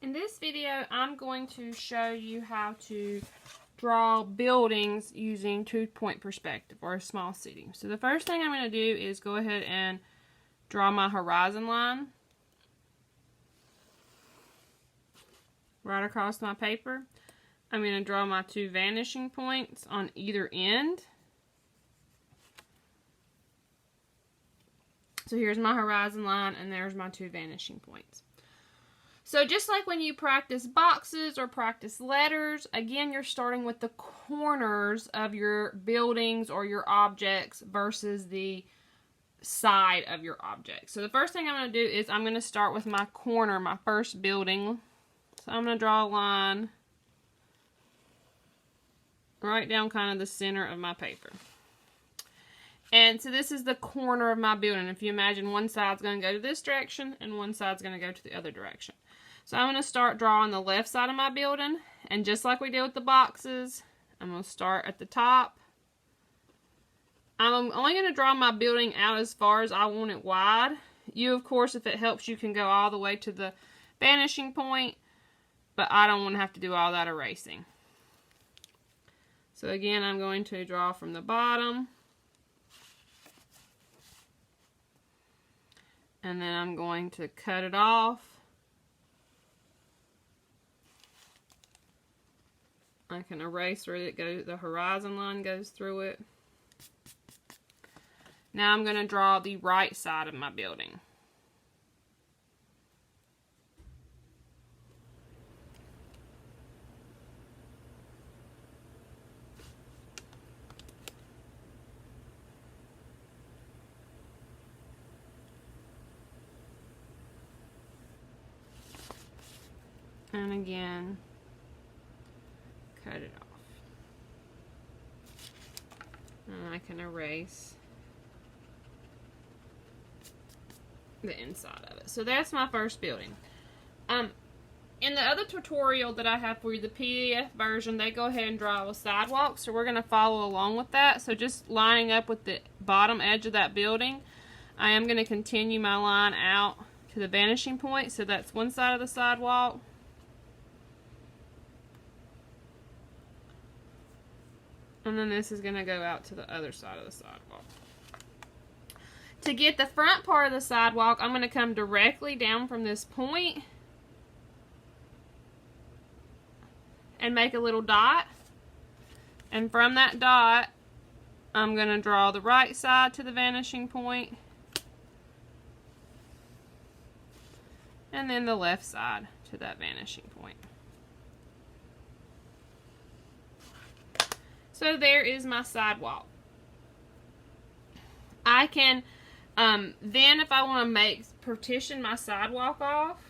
In this video, I'm going to show you how to draw buildings using 2-point perspective or a small city. So the first thing I'm going to do is go ahead and draw my horizon line right across my paper. I'm going to draw my 2 vanishing points on either end. So here's my horizon line and there's my 2 vanishing points. So just like when you practice boxes or practice letters, again, you're starting with the corners of your buildings or your objects versus the side of your object. So the first thing I'm going to do is I'm going to start with my corner, my first building. So I'm going to draw a line right down kind of the center of my paper. And so this is the corner of my building. If you imagine, one side's going to go to this direction and one side's going to go to the other direction. So I'm going to start drawing the left side of my building. And just like we did with the boxes, I'm going to start at the top. I'm only going to draw my building out as far as I want it wide. You, of course, if it helps, you can go all the way to the vanishing point. But I don't want to have to do all that erasing. So again, I'm going to draw from the bottom. And then I'm going to cut it off. I can erase where it goes, the horizon line goes through it. Now I'm going to draw the right side of my building. And again, cut it off. And I can erase the inside of it. So that's my first building. In the other tutorial that I have for you, the PDF version, they go ahead and draw a sidewalk. So we're going to follow along with that. So just lining up with the bottom edge of that building, I am going to continue my line out to the vanishing point. So that's one side of the sidewalk. And then this is going to go out to the other side of the sidewalk. To get the front part of the sidewalk, I'm going to come directly down from this point and make a little dot. And from that dot, I'm going to draw the right side to the vanishing point. And then the left side to that vanishing point. So there is my sidewalk. I can, then if I want to partition my sidewalk off,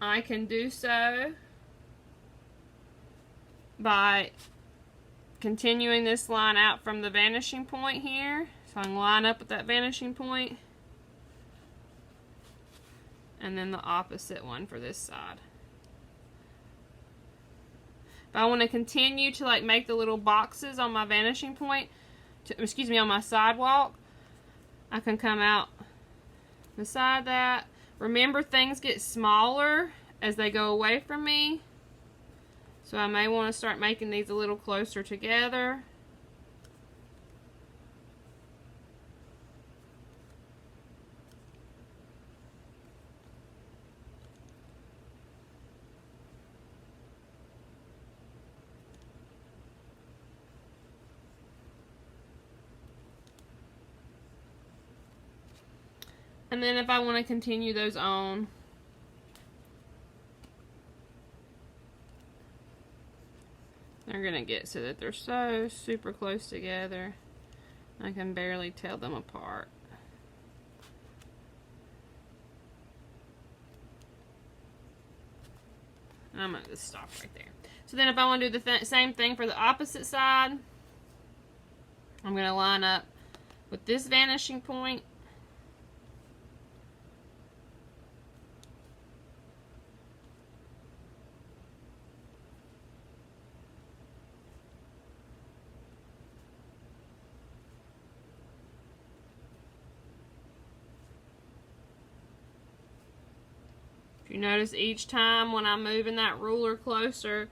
I can do so by continuing this line out from the vanishing point here. So I can line up with that vanishing point. And then the opposite one for this side. If I want to continue to like make the little boxes on my vanishing point, on my sidewalk, I can come out beside that. Remember, things get smaller as they go away from me. So I may want to start making these a little closer together. And then if I want to continue those on, they're going to get so that they're so super close together, I can barely tell them apart. And I'm going to just stop right there. So then if I want to do the same thing for the opposite side, I'm going to line up with this vanishing point. You notice each time when I'm moving that ruler closer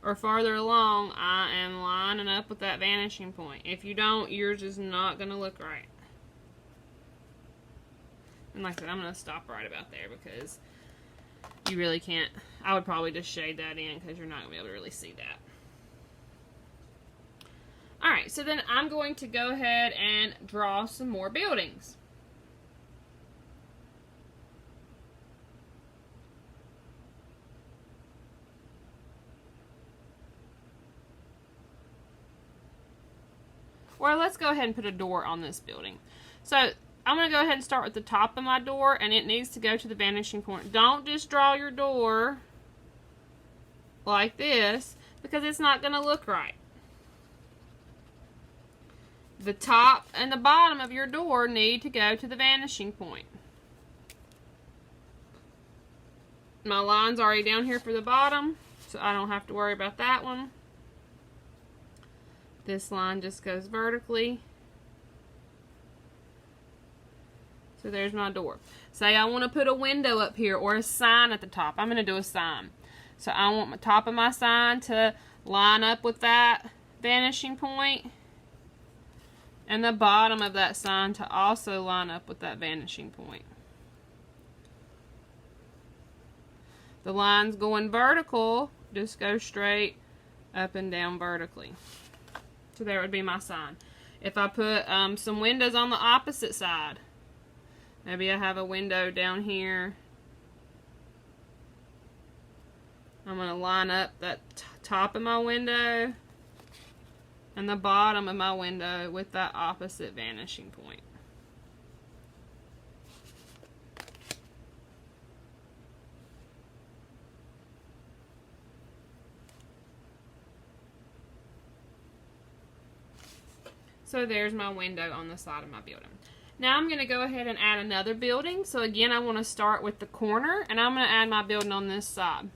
or farther along, I am lining up with that vanishing point. If you don't, yours is not going to look right. And like I said, I'm going to stop right about there because you really can't. I would probably just shade that in because you're not going to be able to really see that. Alright, so then I'm going to go ahead and draw some more buildings. Or let's go ahead and put a door on this building. So I'm going to go ahead and start with the top of my door, and it needs to go to the vanishing point. Don't just draw your door like this because it's not going to look right. The top and the bottom of your door need to go to the vanishing point. My line's already down here for the bottom, so I don't have to worry about that one. This line just goes vertically. So there's my door. Say I want to put a window up here or a sign at the top. I'm going to do a sign. So I want the top of my sign to line up with that vanishing point, and the bottom of that sign to also line up with that vanishing point. The lines going vertical just go straight up and down vertically. So there would be my sign. If I put some windows on the opposite side, maybe I have a window down here. I'm going to line up that top of my window and the bottom of my window with that opposite vanishing point. So there's my window on the side of my building. Now I'm going to go ahead and add another building. So again, I want to start with the corner, and I'm going to add my building on this side.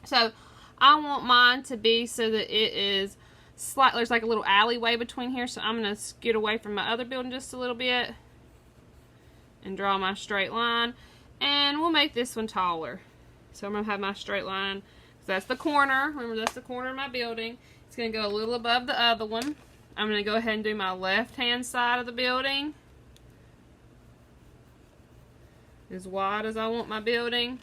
So I want mine to be so that it is slightly, there's like a little alleyway between here. So I'm going to scoot away from my other building just a little bit and draw my straight line. And we'll make this one taller. So I'm going to have my straight line. So that's the corner. Remember, that's the corner of my building. It's going to go a little above the other one. I'm going to go ahead and do my left-hand side of the building as wide as I want my building.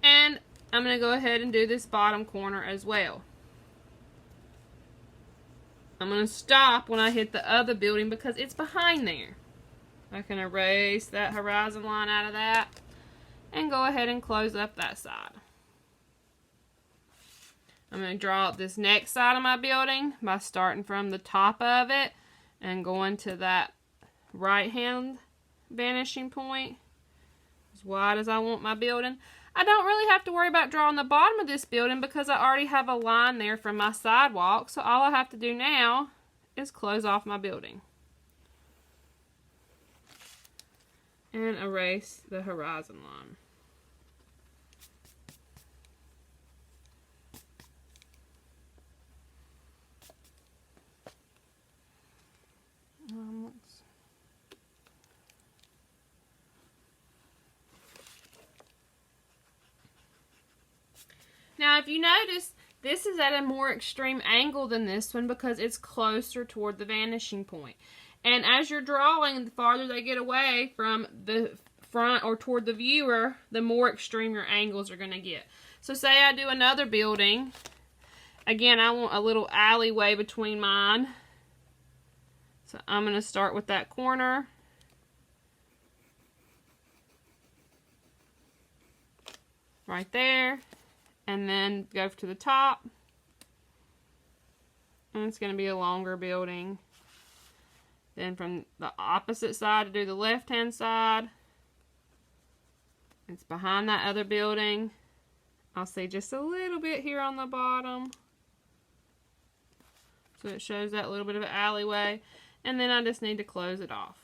And I'm going to go ahead and do this bottom corner as well. I'm going to stop when I hit the other building because it's behind there. I can erase that horizon line out of that and go ahead and close up that side. I'm going to draw up this next side of my building by starting from the top of it and going to that right-hand vanishing point as wide as I want my building. I don't really have to worry about drawing the bottom of this building because I already have a line there from my sidewalk, so all I have to do now is close off my building and erase the horizon line. Now, if you notice, this is at a more extreme angle than this one because it's closer toward the vanishing point. And as you're drawing, the farther they get away from the front or toward the viewer, the more extreme your angles are going to get. So say I do another building. Again, I want a little alleyway between mine. So I'm going to start with that corner. Right there. And then go to the top. And it's going to be a longer building. Then from the opposite side to do the left-hand side. It's behind that other building. I'll see just a little bit here on the bottom. So it shows that little bit of an alleyway. And then I just need to close it off.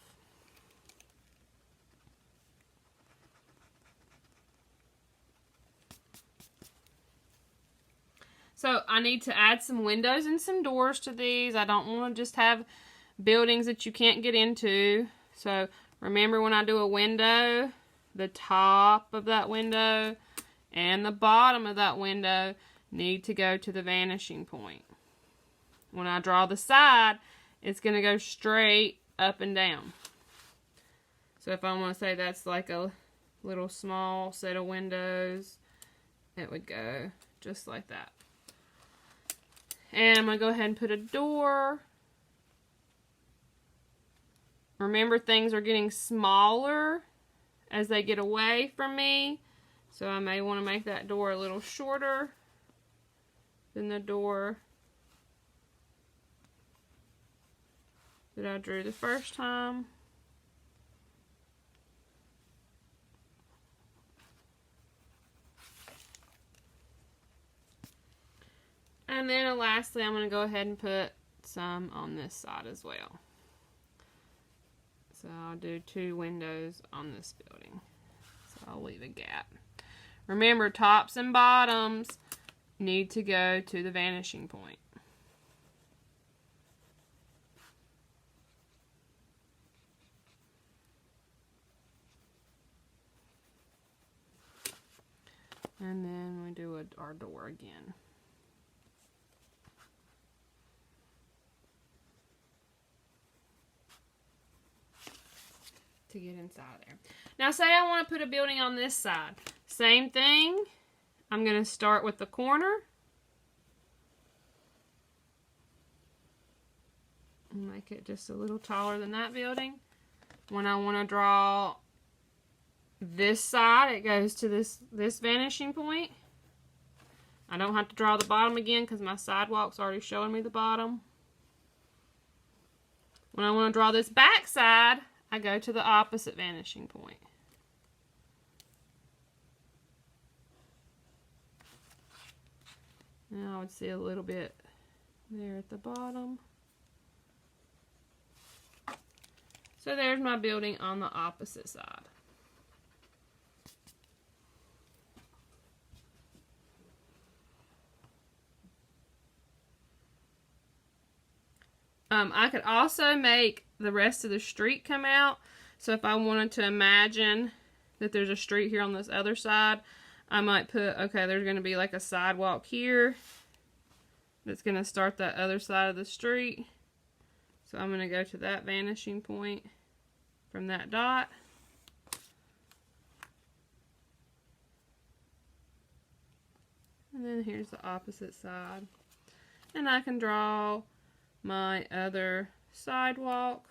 So I need to add some windows and some doors to these. I don't want to just have buildings that you can't get into. So remember, when I do a window, the top of that window and the bottom of that window need to go to the vanishing point. When I draw the side, it's going to go straight up and down. So if I want to say that's like a little small set of windows, it would go just like that. And I'm going to go ahead and put a door. Remember, things are getting smaller as they get away from me. So I may want to make that door a little shorter than the door that I drew the first time. And then lastly, I'm going to go ahead and put some on this side as well. So I'll do 2 windows on this building. So I'll leave a gap. Remember, tops and bottoms need to go to the vanishing point. And then we do our door again. To get inside there. Now say I want to put a building on this side. Same thing. I'm going to start with the corner. Make it just a little taller than that building. When I want to draw this side, it goes to this vanishing point. I don't have to draw the bottom again because my sidewalk's already showing me the bottom. When I want to draw this back side, I go to the opposite vanishing point. Now I would see a little bit there at the bottom. So there's my building on the opposite side. I could also make the rest of the street come out. So if I wanted to imagine that there's a street here on this other side, I might put, okay, there's going to be like a sidewalk here that's going to start that other side of the street. So I'm going to go to that vanishing point from that dot. And then here's the opposite side. And I can draw my other sidewalk.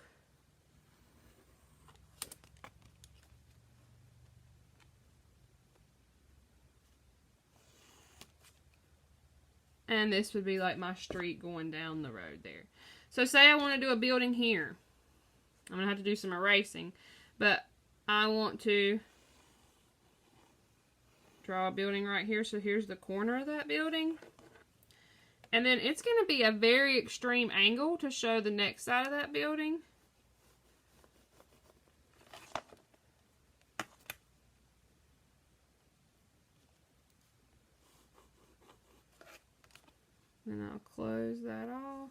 And this would be like my street going down the road there. So say I want to do a building here. I'm going to have to do some erasing. But I want to draw a building right here. So here's the corner of that building. And then it's going to be a very extreme angle to show the next side of that building. And I'll close that off.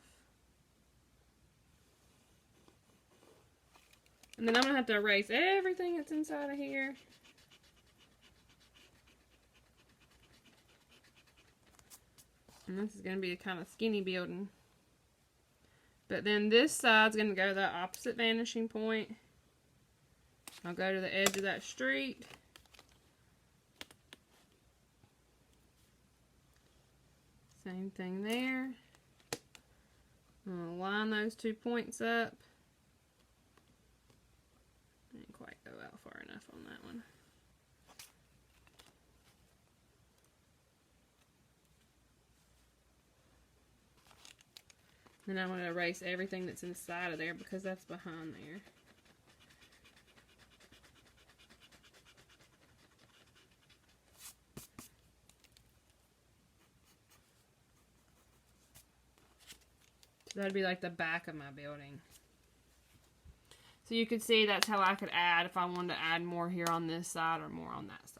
And then I'm going to have to erase everything that's inside of here. And this is going to be a kind of skinny building. But then this side's going to go to that opposite vanishing point. I'll go to the edge of that street. Same thing there. I'm going to line those 2 points up. Didn't quite go out far enough on that one. Then I'm going to erase everything that's inside of there because that's behind there. So that'd be like the back of my building. So you could see that's how I could add if I wanted to add more here on this side or more on that side.